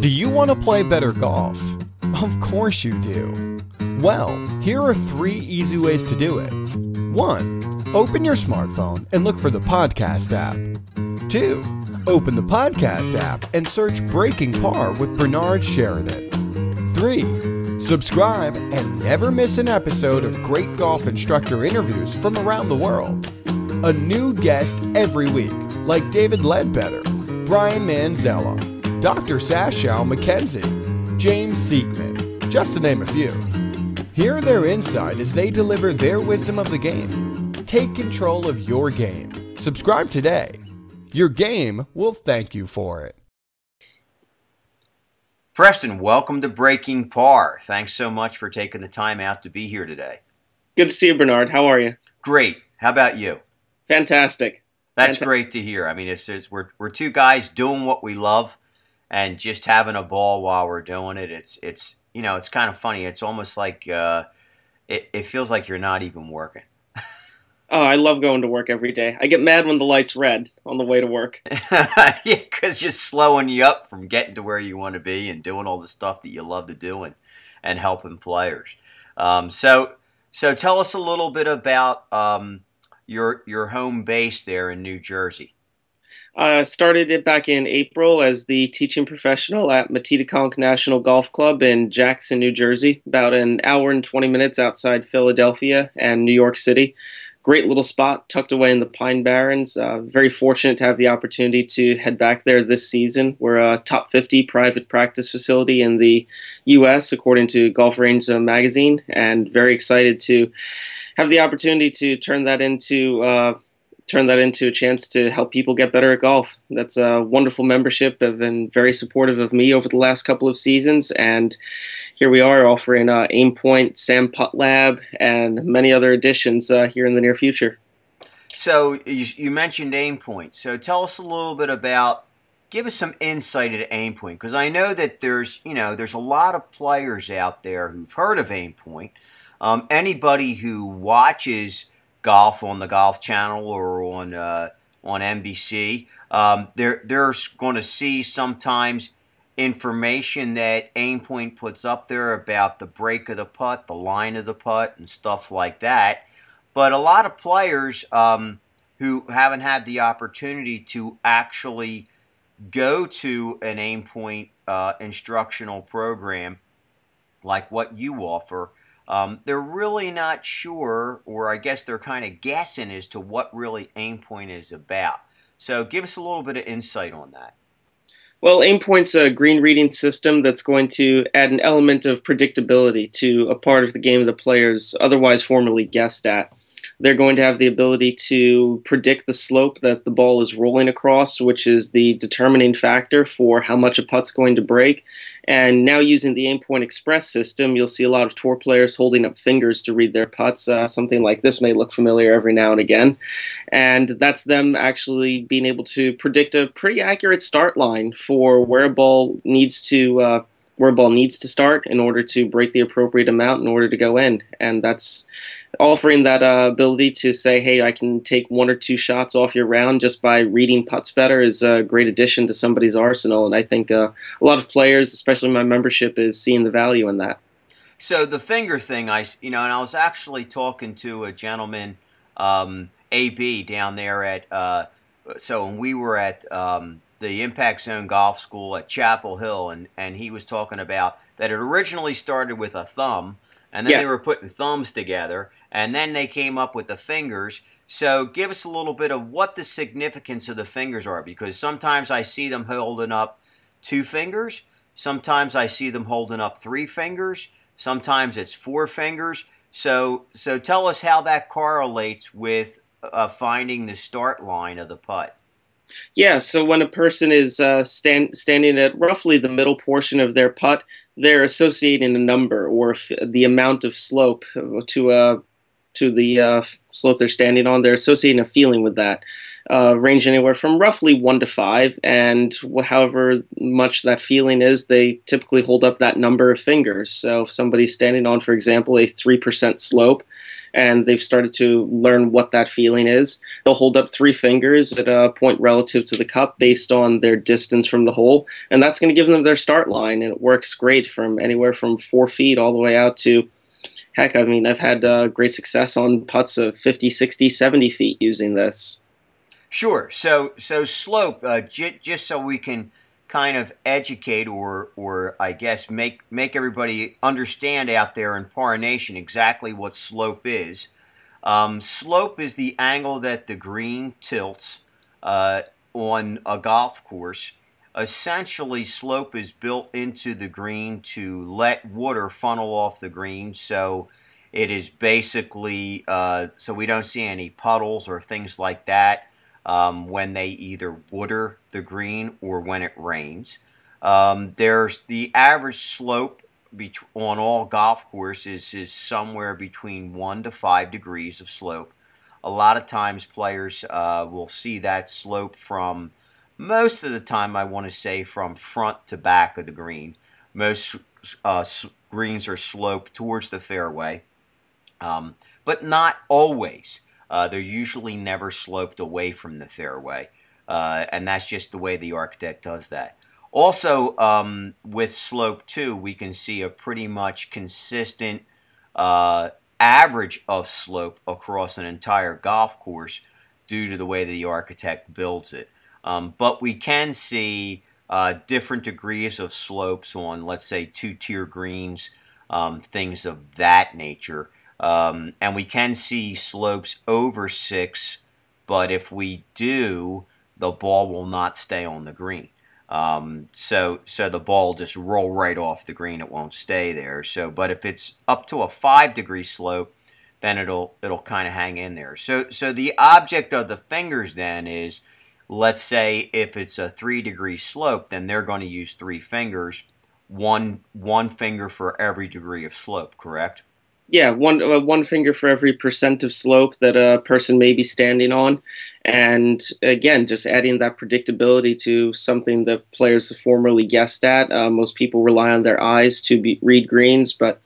Do you want to play better golf? Of course you do. Well, here are 3 easy ways to do it. 1. Open your smartphone and look for the podcast app. 2. Open the podcast app and search Breaking Par with Bernard Sheridan. 3. Subscribe and never miss an episode of great golf instructor interviews from around the world. A new guest every week, like David Ledbetter, Brian Manzella, Dr. Sashal McKenzie, James Siegman, just to name a few. Hear their insight as they deliver their wisdom of the game. Take control of your game. Subscribe today. Your game will thank you for it. Preston, welcome to Breaking Par. Thanks so much for taking the time out to be here today. Good to see you, Bernard. How are you? Great. How about you? Fantastic. That's great to hear. I mean, we're 2 guys doing what we love and just having a ball while we're doing it. It's you know, it's kind of funny. It's almost like it feels like you're not even working. Oh, I love going to work every day. I get mad when the light's red on the way to work. Yeah, because just slowing you up from getting to where you want to be and doing all the stuff that you love to do and helping players. So tell us a little bit about your home base there in New Jersey. I started it back in April as the teaching professional at Matitaconk National Golf Club in Jackson, New Jersey, about an hour and 20 minutes outside Philadelphia and New York City. Great little spot tucked away in the Pine Barrens. Very fortunate to have the opportunity to head back there this season. We're a top 50 private practice facility in the U.S. according to Golf Range Magazine, and very excited to have the opportunity to turn that into a chance to help people get better at golf. That's a wonderful membership. They've been very supportive of me over the last couple of seasons, and here we are offering Aimpoint, Sam Putt Lab, and many other additions here in the near future. So you mentioned Aimpoint. So tell us a little bit about, give us some insight into Aimpoint, because I know that there's a lot of players out there who've heard of Aimpoint. Anybody who watches golf on the Golf Channel or on NBC, they're going to see sometimes information that Aimpoint puts up there about the break of the putt, the line of the putt, and stuff like that. But a lot of players who haven't had the opportunity to actually go to an Aimpoint instructional program like what you offer, they're really not sure, or I guess they're kind of guessing as to what really Aimpoint is about. So give us a little bit of insight on that. Well, Aimpoint's a green reading system that's going to add an element of predictability to a part of the game the players otherwise formerly guessed at. They're going to have the ability to predict the slope that the ball is rolling across, which is the determining factor for how much a putt's going to break. And now using the Aimpoint Express system, you'll see a lot of tour players holding up fingers to read their putts. Something like this may look familiar every now and again. And that's them actually being able to predict a pretty accurate start line for where a ball needs to start in order to break the appropriate amount in order to go in. And that's offering that ability to say, hey, I can take 1 or 2 shots off your round just by reading putts better is a great addition to somebody's arsenal. And I think a lot of players, especially my membership, is seeing the value in that. So the finger thing, and I was actually talking to a gentleman, AB, down there at, so when we were at the Impact Zone Golf School at Chapel Hill, and he was talking about that it originally started with a thumb, and then they were putting thumbs together, and then they came up with the fingers. So give us a little bit of what the significance of the fingers are, because sometimes I see them holding up 2 fingers, sometimes I see them holding up 3 fingers, sometimes it's 4 fingers. So tell us how that correlates with finding the start line of the putt. Yeah, so when a person is standing at roughly the middle portion of their putt, they're associating a number or the amount of slope to the slope they're standing on. They're associating a feeling with that. range anywhere from roughly 1 to 5, and however much that feeling is, they typically hold up that number of fingers. So if somebody's standing on, for example, a 3% slope, and they've started to learn what that feeling is, they'll hold up 3 fingers at a point relative to the cup based on their distance from the hole, and that's going to give them their start line, and it works great from anywhere from 4 feet all the way out to, heck, I mean, I've had great success on putts of 50, 60, 70 feet using this. Sure. So slope, just so we can kind of educate or I guess make everybody understand out there in Par Nation exactly what slope is. Slope is the angle that the green tilts on a golf course. Essentially, slope is built into the green to let water funnel off the green, so it is basically so we don't see any puddles or things like that when they either water the green or when it rains. There's the average slope on all golf courses is somewhere between 1 to 5 degrees of slope. A lot of times players will see that slope from, most of the time I want to say, from front to back of the green. Most greens are sloped towards the fairway, but not always. They're usually never sloped away from the fairway, and that's just the way the architect does that. Also, with slope too, we can see a pretty much consistent average of slope across an entire golf course due to the way the architect builds it. But we can see different degrees of slopes on, let's say, 2-tier greens, things of that nature. And we can see slopes over 6, but if we do, the ball will not stay on the green. So the ball will just roll right off the green. It won't stay there. But if it's up to a 5-degree slope, then it'll kind of hang in there. So the object of the fingers then is, let's say if it's a 3-degree slope, then they're going to use 3 fingers, one finger for every degree of slope, correct? Yeah, one finger for every percent of slope that a person may be standing on. And again, just adding that predictability to something that players have formerly guessed at. Most people rely on their eyes to read greens, but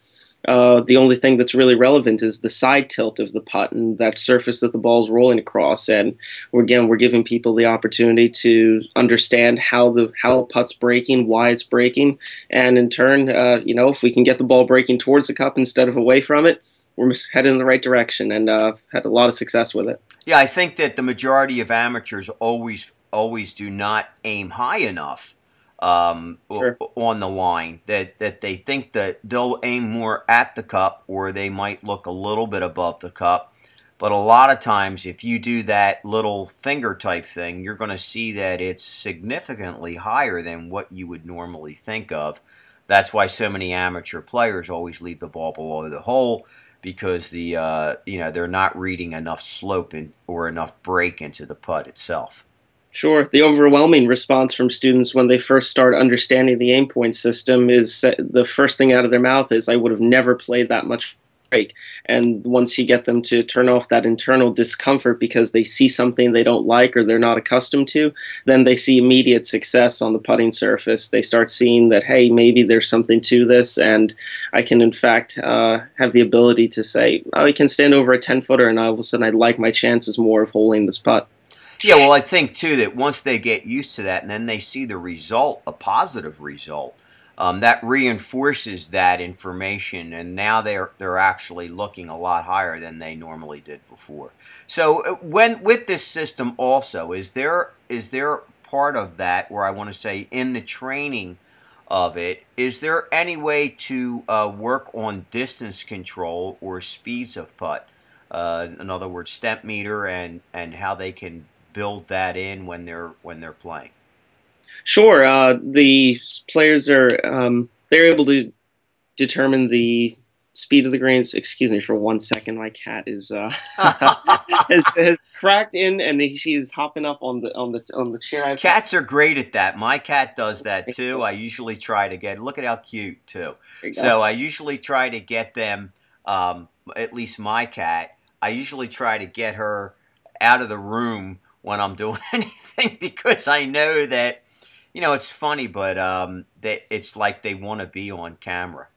the only thing that's really relevant is the side tilt of the putt and that surface that the ball's rolling across. And we're giving people the opportunity to understand how a putt's breaking, why it's breaking, and in turn, if we can get the ball breaking towards the cup instead of away from it, we're headed in the right direction, and had a lot of success with it. Yeah, I think that the majority of amateurs always do not aim high enough Sure. on the line, that they think that they'll aim more at the cup, or they might look a little bit above the cup. But a lot of times, if you do that little finger type thing, you're going to see that it's significantly higher than what you would normally think of. That's why so many amateur players always leave the ball below the hole, because they're not reading enough slope or enough break into the putt itself. Sure. The overwhelming response from students when they first start understanding the Aimpoint system is the first thing out of their mouth is, I would have never played that much break. And once you get them to turn off that internal discomfort because they see something they don't like or they're not accustomed to, then they see immediate success on the putting surface. They start seeing that, hey, maybe there's something to this, and I can, in fact, have the ability to say, I can stand over a 10-footer, and all of a sudden I like my chances more of holding this putt. Yeah, well, I think, too, that once they get used to that and then they see the result, a positive result, that reinforces that information, and now they're actually looking a lot higher than they normally did before. So with this system also, is there part of that where I want to say in the training of it, is there any way to work on distance control or speeds of putt? In other words, stemp meter and how they can build that in when they're playing. Sure. The players are they're able to determine the speed of the greens. Excuse me for 1 second. My cat is has cracked in, and she's hopping up on the chair. Cats are great at that. My cat does that too. I usually try to get. Look at how cute too. So I usually try to get them. At least my cat. I usually try to get her out of the room when I'm doing anything because I know that, it's funny, but that it's like they want to be on camera.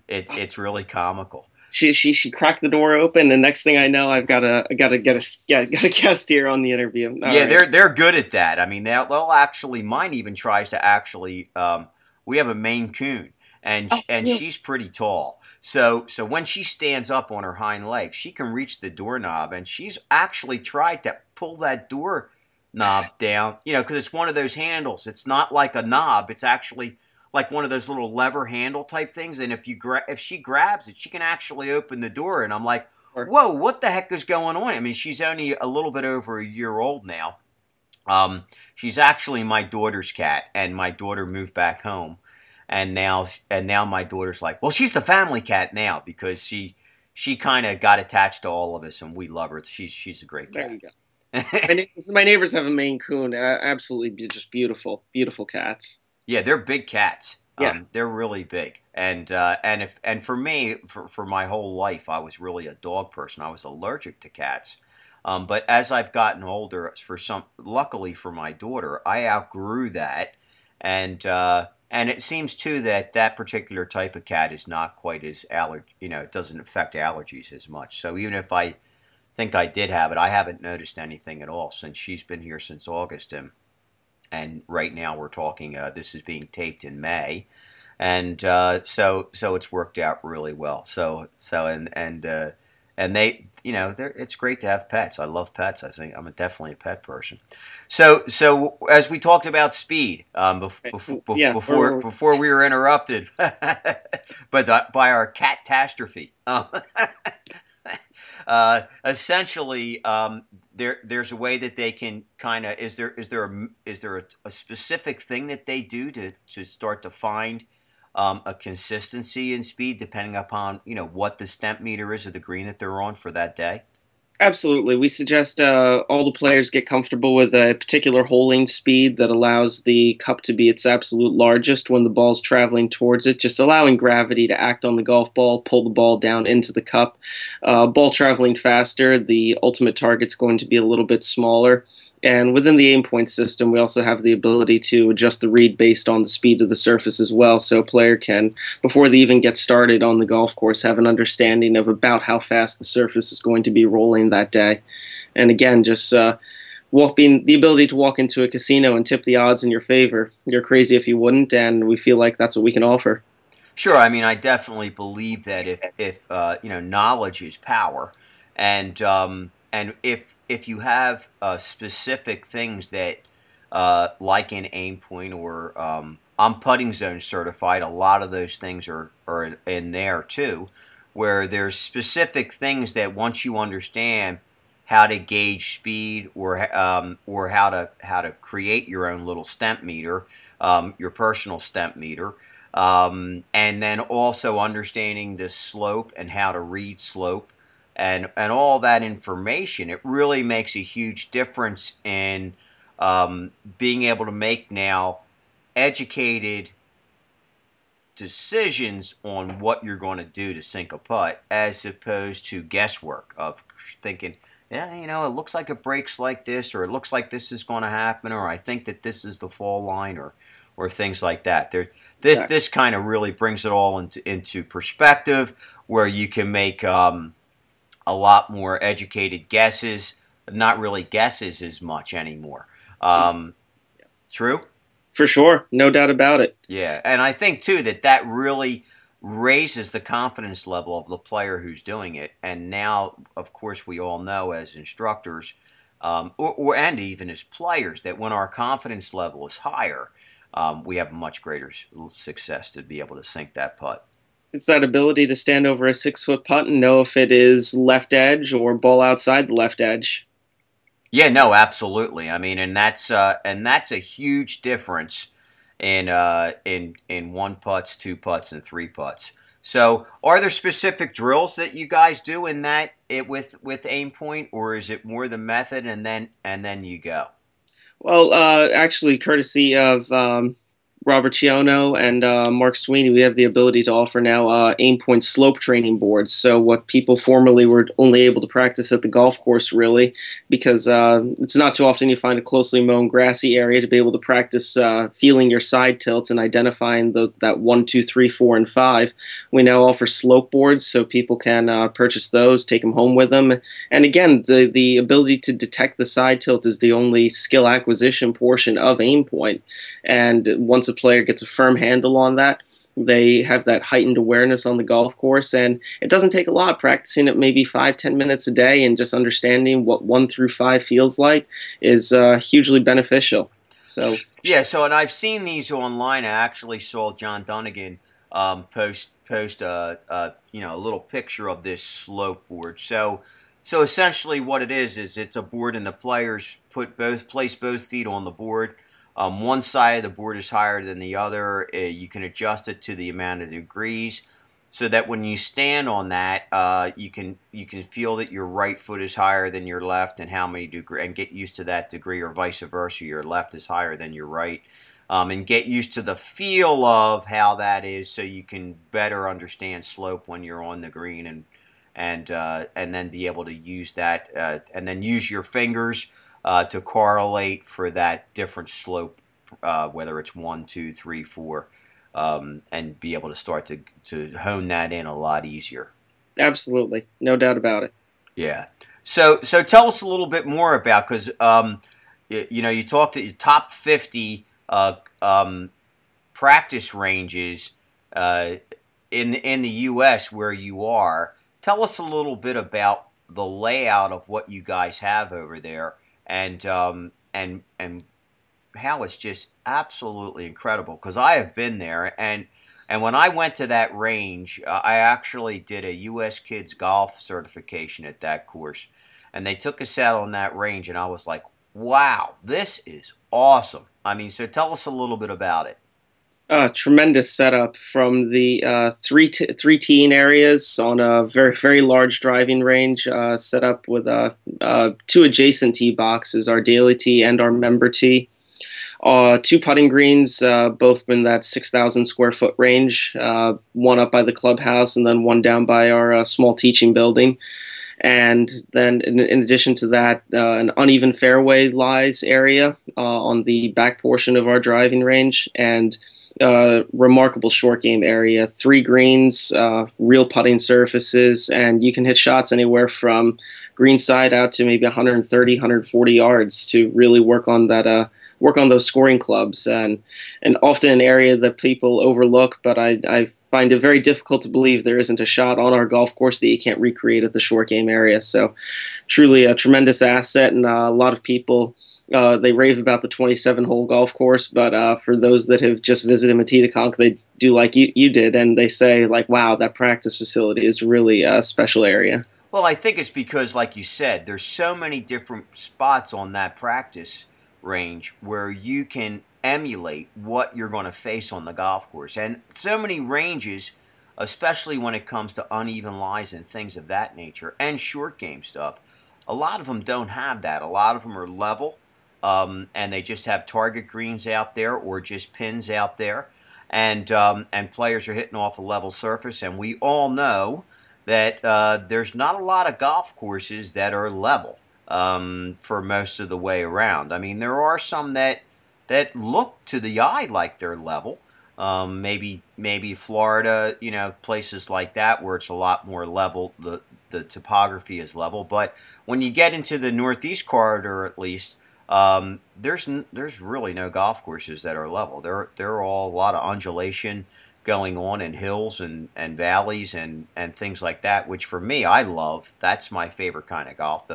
It's really comical. She cracked the door open, and next thing I know, I got a guest here on the interview. All Yeah, right. they're good at that. I mean, they'll actually. Mine even tries to actually. We have a Maine Coon, and Oh, yeah. she's pretty tall. So when she stands up on her hind legs, she can reach the doorknob, and she's actually tried to pull that door knob down. Because it's one of those handles. It's not like a knob. It's actually like one of those little lever handle type things. And if she grabs it, she can actually open the door. And I'm like, whoa, what the heck is going on? I mean, she's only a little bit over a year old now. She's actually my daughter's cat, and my daughter moved back home, and now my daughter's like, well, she's the family cat now because she kind of got attached to all of us, and we love her. She's a great cat. There you go. My neighbors have a Maine Coon. Absolutely, just beautiful, beautiful cats. Yeah, they're big cats. Yeah. They're really big, and for me, for my whole life, I was really a dog person. I was allergic to cats, but as I've gotten older, luckily for my daughter, I outgrew that, and it seems too that particular type of cat is not quite as it doesn't affect allergies as much. So even if I think I did have it, I haven't noticed anything at all since she's been here since August, and right now we're talking. This is being taped in May, and so it's worked out really well. And they, it's great to have pets. I love pets. I think I'm definitely a pet person. So as we talked about speed, before we were interrupted, but by our catastrophe. Essentially, there's a way that they can kind of is there a specific thing that they do to start to find a consistency in speed depending upon what the stemp meter is of the green that they're on for that day? Absolutely. We suggest all the players get comfortable with a particular holing speed that allows the cup to be its absolute largest when the ball's traveling towards it, just allowing gravity to act on the golf ball, pull the ball down into the cup. Ball traveling faster, the ultimate target's going to be a little bit smaller. And within the Aimpoint system, we also have the ability to adjust the read based on the speed of the surface as well. So a player can, before they even get started on the golf course, have an understanding of about how fast the surface is going to be rolling that day. And again, just the ability to walk into a casino and tip the odds in your favor. You're crazy if you wouldn't, and we feel like that's what we can offer. Sure. I mean, I definitely believe that if knowledge is power, and if you have specific things that, like in Aimpoint or I'm Putting Zone certified, a lot of those things are in there too, where there's specific things that once you understand how to gauge speed or how to create your own little stemp meter, your personal stemp meter, and then also understanding the slope and how to read slope. And all that information, it really makes a huge difference in being able to make now educated decisions on what you're going to do to sink a putt, as opposed to guesswork of thinking, yeah, it looks like it breaks like this, or it looks like this is going to happen, or I think that this is the fall line, or things like that. This kind of really brings it all into perspective, where you can make a lot more educated guesses, not really guesses as much anymore. True? For sure. No doubt about it. Yeah, and I think, too, that really raises the confidence level of the player who's doing it. And now, of course, we all know as instructors, and even as players, that when our confidence level is higher, we have a much greater success to be able to sink that putt. It's that ability to stand over a 6-foot putt and know if it is left edge or ball outside the left edge. Yeah, no, absolutely. I mean, and that's a huge difference in 1 putts, 2 putts, and 3 putts. So, are there specific drills that you guys do in that with Aimpoint, or is it more the method and then you go? Well, actually, courtesy of Robert Chiono and Mark Sweeney, we have the ability to offer now Aimpoint slope training boards. So what people formerly were only able to practice at the golf course, really, because it's not too often you find a closely mown grassy area to be able to practice feeling your side tilts and identifying that 1, 2, 3, 4, and 5. We now offer slope boards, so people can purchase those, take them home with them. And again, the ability to detect the side tilt is the only skill acquisition portion of Aimpoint. And once a player gets a firm handle on that, they have that heightened awareness on the golf course, and it doesn't take a lot. Practicing it maybe 5-10 minutes a day and just understanding what 1 through 5 feels like is hugely beneficial. So yeah, so and I've seen these online. I actually saw John Dunnigan post a little picture of this slope board. So essentially what it is it's a board, and the players place both feet on the board. One side of the board is higher than the other. You can adjust it to the amount of degrees, so that when you stand on that, you can feel that your right foot is higher than your left, and how many degree, and get used to that degree, or vice versa. Your left is higher than your right, and get used to the feel of how that is, so you can better understand slope when you're on the green, and then be able to use that, and then use your fingers to correlate for that different slope, whether it's 1, 2, 3, 4, and be able to start to hone that in a lot easier. absolutely, no doubt about it. Yeah. So tell us a little bit more about, because you talked at your top 50 practice ranges in the U.S. where you are. Tell us a little bit about the layout of what you guys have over there, and how it's just absolutely incredible. Because I have been there, and when I went to that range, I actually did a U.S. Kids Golf certification at that course, and they took us out on that range, and I was like, wow, this is awesome. I mean, so tell us a little bit about it. Tremendous setup from the three teeing areas on a very, very large driving range, set up with 2 adjacent tee boxes, our daily tee and our member tee. 2 putting greens, both in that 6,000 square foot range, one up by the clubhouse and then one down by our small teaching building. And then in addition to that, an uneven fairway lies area on the back portion of our driving range, and remarkable short game area, 3 greens, real putting surfaces, and you can hit shots anywhere from greenside out to maybe 130, 140 yards to really work on that, work on those scoring clubs, and often an area that people overlook, but I find it very difficult to believe there isn't a shot on our golf course that you can't recreate at the short game area. So truly a tremendous asset, and a lot of people, they rave about the 27-hole golf course, but for those that have just visited Matitaconk, they do like you did, and they say, like, wow, that practice facility is really a special area. Well, I think it's because, like you said, there's so many different spots on that practice range where you can emulate what you're going to face on the golf course. And so many ranges, especially when it comes to uneven lies and things of that nature, and short game stuff, a lot of them don't have that. A lot of them are level, and they just have target greens out there or just pins out there, and players are hitting off a level surface. And we all know that there's not a lot of golf courses that are level for most of the way around. I mean, there are some that look to the eye like they're level. Maybe Florida, places like that where it's a lot more level. The topography is level. But when you get into the Northeast corridor, at least, there's really no golf courses that are level. There are all a lot of undulation going on in hills and valleys and things like that, which for me, I love. That's my favorite kind of golf.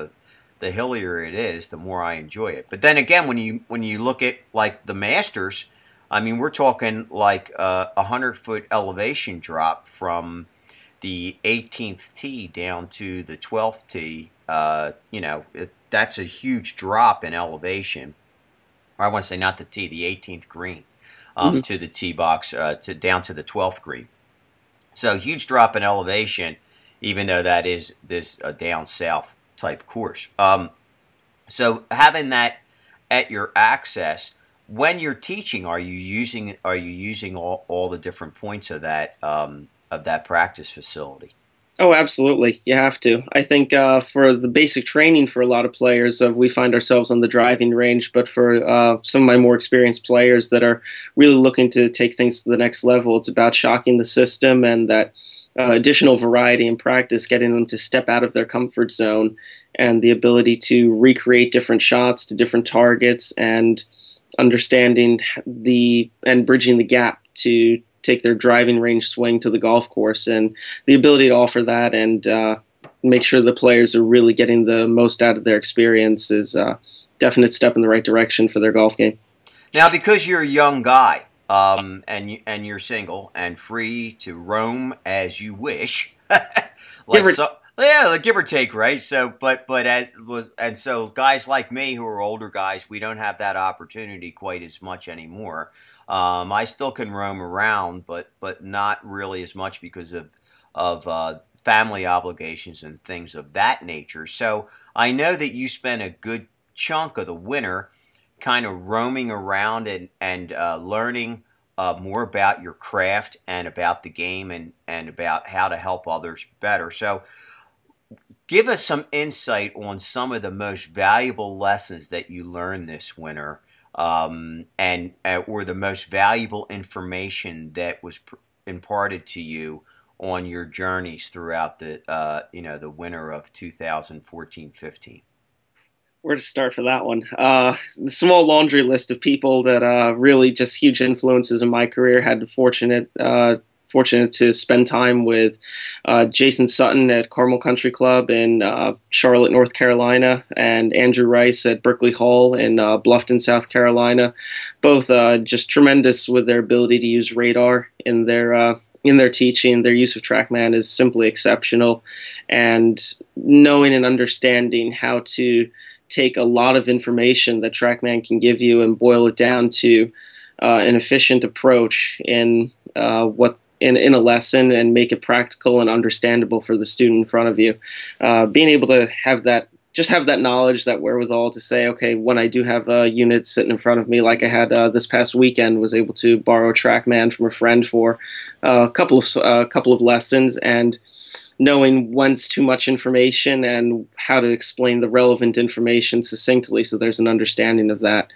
The hillier it is, the more I enjoy it. But then again, when you look at like the Masters, I mean, we're talking like a 100-foot elevation drop from the 18th tee down to the 12th tee. That's a huge drop in elevation. Or I want to say not the tee, the 18th green, to the tee box, down to the 12th green. So huge drop in elevation, even though that is this down south type course. So having that at your access, when you're teaching, are you using all the different points of that practice facility? Oh, absolutely. You have to. I think for the basic training for a lot of players, we find ourselves on the driving range. But for some of my more experienced players that are really looking to take things to the next level, it's about shocking the system and that additional variety in practice, getting them to step out of their comfort zone and the ability to recreate different shots to different targets and understanding and bridging the gap to take their driving range swing to the golf course, and the ability to offer that and make sure the players are really getting the most out of their experience is a definite step in the right direction for their golf game. Now, because you're a young guy, and you're single and free to roam as you wish, like give or take, right? So, so guys like me who are older guys, we don't have that opportunity quite as much anymore. I still can roam around, but not really as much because of family obligations and things of that nature. So I know that you spend a good chunk of the winter kind of roaming around and learning more about your craft and about the game and about how to help others better. So give us some insight on some of the most valuable lessons that you learned this winter, and or the most valuable information that was imparted to you on your journeys throughout the winter of 2014-15. Where to start for that one? The small laundry list of people that really just huge influences in my career. Had the fortunate to spend time with Jason Sutton at Carmel Country Club in Charlotte, North Carolina, and Andrew Rice at Berkeley Hall in Bluffton, South Carolina. Both just tremendous with their ability to use radar in their teaching. Their use of TrackMan is simply exceptional, and knowing and understanding how to take a lot of information that TrackMan can give you and boil it down to an efficient approach in a lesson and make it practical and understandable for the student in front of you. Being able to have that knowledge, that wherewithal to say, okay, when I do have a unit sitting in front of me, like I had this past weekend, was able to borrow a TrackMan from a friend for a couple of lessons, and knowing when's too much information and how to explain the relevant information succinctly so there's an understanding of that.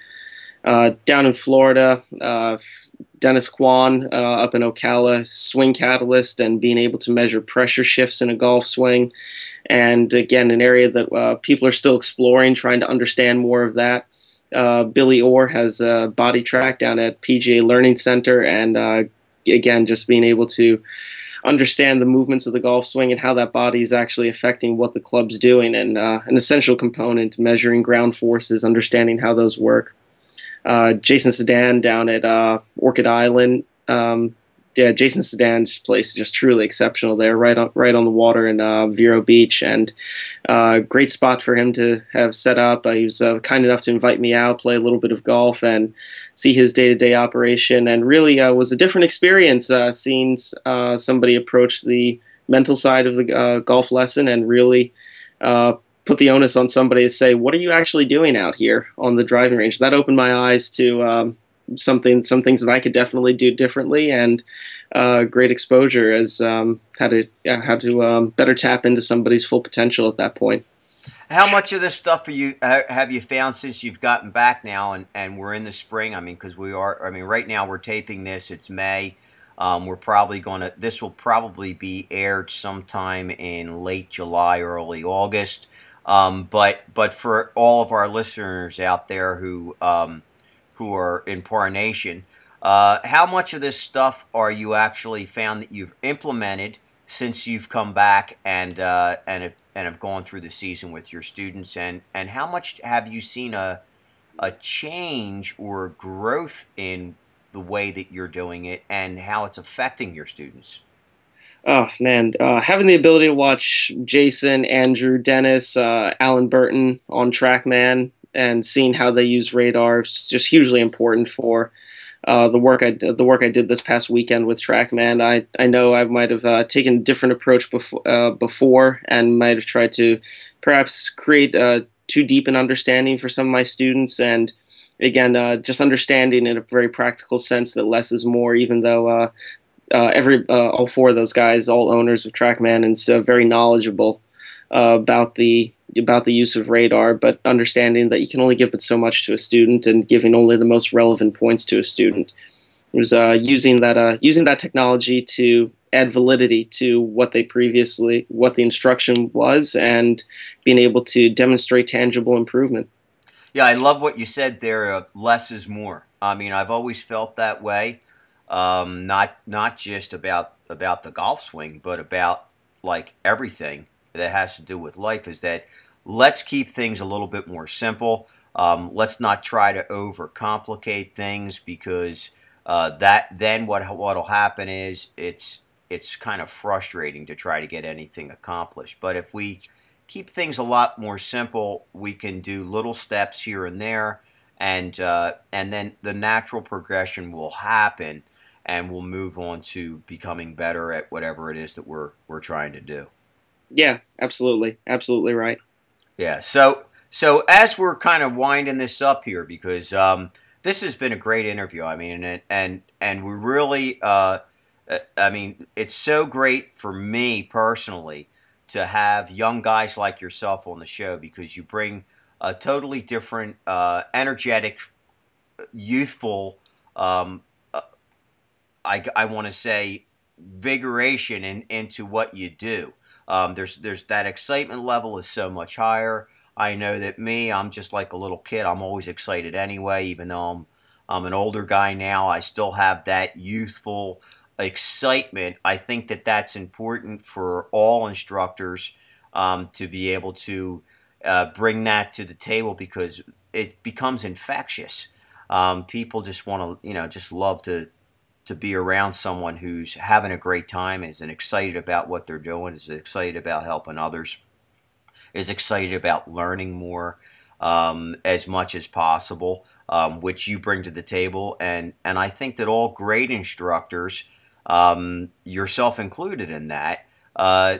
Down in Florida, Dennis Kwan up in Ocala, swing catalyst and being able to measure pressure shifts in a golf swing. And again, an area that people are still exploring, trying to understand more of that. Billy Orr has a body track down at PGA Learning Center, and again, just being able to understand the movements of the golf swing and how that body is actually affecting what the club's doing, and an essential component to measuring ground forces, understanding how those work. Jason Sedan down at Orchid Island. Jason Sedan's place is just truly exceptional there, right on the water in Vero Beach, and great spot for him to have set up. He was kind enough to invite me out, play a little bit of golf, and see his day-to-day operation, and really was a different experience seeing somebody approach the mental side of the golf lesson and really put the onus on somebody to say, what are you actually doing out here on the driving range? That opened my eyes to some things that I could definitely do differently, and great exposure as how to better tap into somebody's full potential at that point. How much of this stuff have you found since you've gotten back now, and we're in the spring? I mean, because right now we're taping this. It's May. This will probably be aired sometime in late July, early August. But for all of our listeners out there who are in Par Nation, how much of this stuff are you actually found that you've implemented since you've come back and have gone through the season with your students, and how much have you seen a change or growth in the way that you're doing it and how it's affecting your students? Oh man, having the ability to watch Jason, Andrew, Dennis, Alan Burton on TrackMan and seeing how they use radar is just hugely important for the work I did this past weekend with TrackMan. I know I might have taken a different approach before and might have tried to perhaps create too deep an understanding for some of my students, and again, just understanding in a very practical sense that less is more, even though all four of those guys, all owners of TrackMan, and so very knowledgeable about the use of radar, but understanding that you can only give but so much to a student, and giving only the most relevant points to a student. It was using that technology to add validity to what the instruction was, and being able to demonstrate tangible improvement. Yeah, I love what you said there. Less is more. I mean, I've always felt that way. Not just about the golf swing, but about like everything that has to do with life. Is that let's keep things a little bit more simple. Let's not try to overcomplicate things, because then what'll happen is it's kind of frustrating to try to get anything accomplished. But if we keep things a lot more simple, we can do little steps here and there, and then the natural progression will happen, and we'll move on to becoming better at whatever it is that we're trying to do. Yeah, absolutely, absolutely right. Yeah. So as we're kind of winding this up here, because this has been a great interview. I mean, and we really, I mean, it's so great for me personally to have young guys like yourself on the show, because you bring a totally different, energetic, youthful, I want to say, vigoration into what you do. There's that excitement level is so much higher. I know that I'm just like a little kid. I'm always excited anyway, even though I'm an older guy now. I still have that youthful excitement. I think that that's important for all instructors, to be able to bring that to the table, because it becomes infectious. People just want to, just love to be around someone who's having a great time, is excited about what they're doing, is excited about helping others, is excited about learning more, as much as possible, which you bring to the table. And I think that all great instructors, yourself included in that,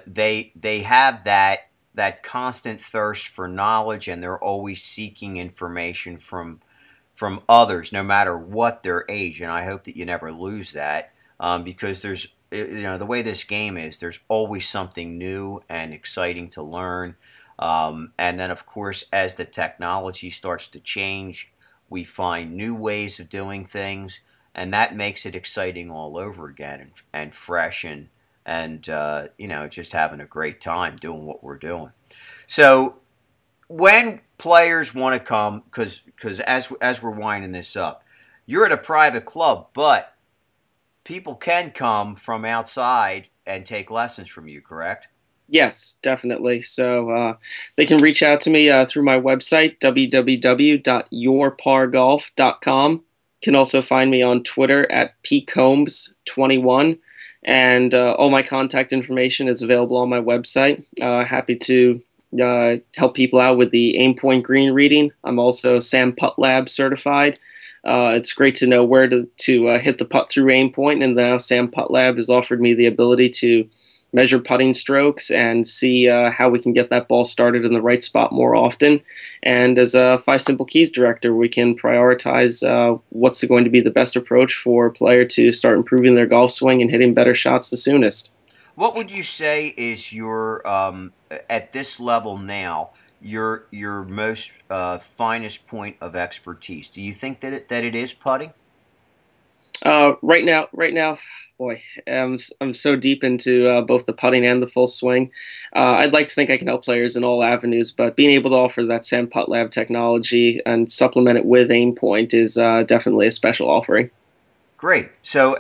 they have that constant thirst for knowledge, and they're always seeking information from others, no matter what their age. And I hope that you never lose that, because there's, the way this game is, there's always something new and exciting to learn. And then, of course, as the technology starts to change, we find new ways of doing things, and that makes it exciting all over again, and fresh, and just having a great time doing what we're doing. So when players want to come, because as we're winding this up, you're at a private club, but people can come from outside and take lessons from you, correct? Yes, definitely. So they can reach out to me through my website, www.yourpargolf.com. Can also find me on Twitter at pcombs21, and all my contact information is available on my website. Happy to help people out with the Aimpoint green reading. I'm also Sam Putt Lab certified. It's great to know where to hit the putt through Aimpoint, and now Sam Putt Lab has offered me the ability to measure putting strokes and see how we can get that ball started in the right spot more often. And as a 5 Simple Keys director, we can prioritize what's going to be the best approach for a player to start improving their golf swing and hitting better shots the soonest. What would you say is your, at this level now, your most finest point of expertise? Do you think that it is putting? Right now, boy, I'm so deep into both the putting and the full swing. I'd like to think I can help players in all avenues, but being able to offer that Sam Putt Lab technology and supplement it with Aimpoint is definitely a special offering. Great. So,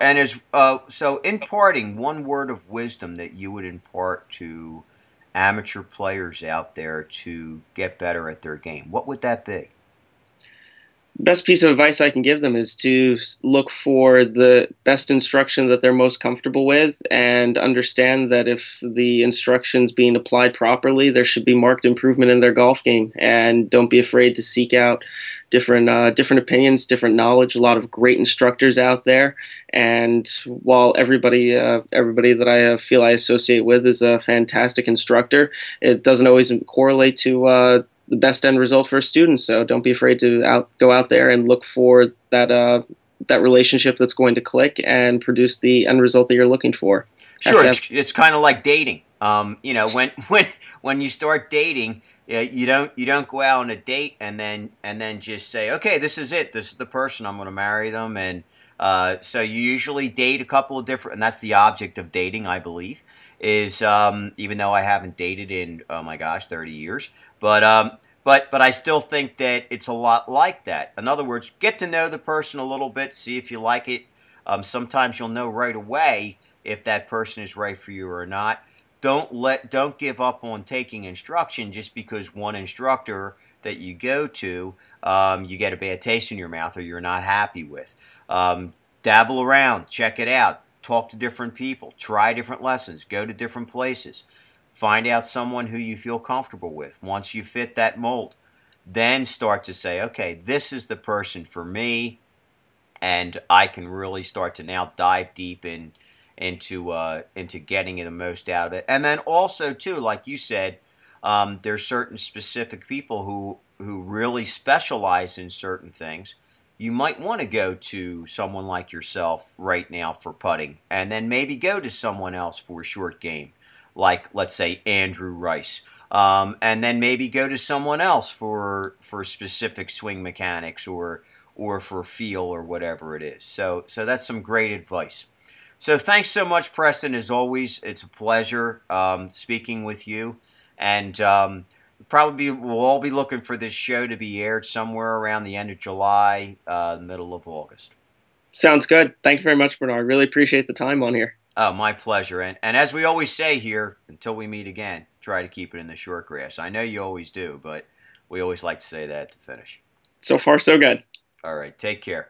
so imparting one word of wisdom that you would impart to amateur players out there to get better at their game, what would that be? The best piece of advice I can give them is to look for the best instruction that they're most comfortable with, and understand that if the instruction's being applied properly, there should be marked improvement in their golf game. And don't be afraid to seek out different opinions, different knowledge. A lot of great instructors out there, and while everybody that I feel I associate with is a fantastic instructor, it doesn't always correlate to the best end result for a student. So don't be afraid to go out there and look for that relationship that's going to click and produce the end result that you're looking for. Sure, it's kind of like dating. You know, when you start dating, you don't go out on a date and then just say, okay, this is it. This is the person, I'm going to marry them. And so you usually date a couple of different, and that's the object of dating, I believe, is even though I haven't dated in, oh my gosh, 30 years, but I still think that it's a lot like that. In other words, get to know the person a little bit, see if you like it. Sometimes you'll know right away if that person is right for you or not. Don't give up on taking instruction just because one instructor that you go to you get a bad taste in your mouth or you're not happy with. Dabble around, check it out, talk to different people, try different lessons, go to different places. Find out someone who you feel comfortable with. Once you fit that mold, then start to say, okay, this is the person for me, and I can really start to now dive deep into getting the most out of it. And then also, too, like you said, there's certain specific people who really specialize in certain things. You might want to go to someone like yourself right now for putting, and then maybe go to someone else for short game, like, let's say, Andrew Rice. And then maybe go to someone else for specific swing mechanics or for feel or whatever it is. So that's some great advice. So thanks so much, Preston. As always, it's a pleasure speaking with you. And we'll all be looking for this show to be aired somewhere around the end of July, middle of August. Sounds good. Thank you very much, Bernard. Really appreciate the time on here. Oh, my pleasure. And as we always say here, until we meet again, try to keep it in the short grass. I know you always do, but we always like to say that to finish. So far, so good. All right. Take care.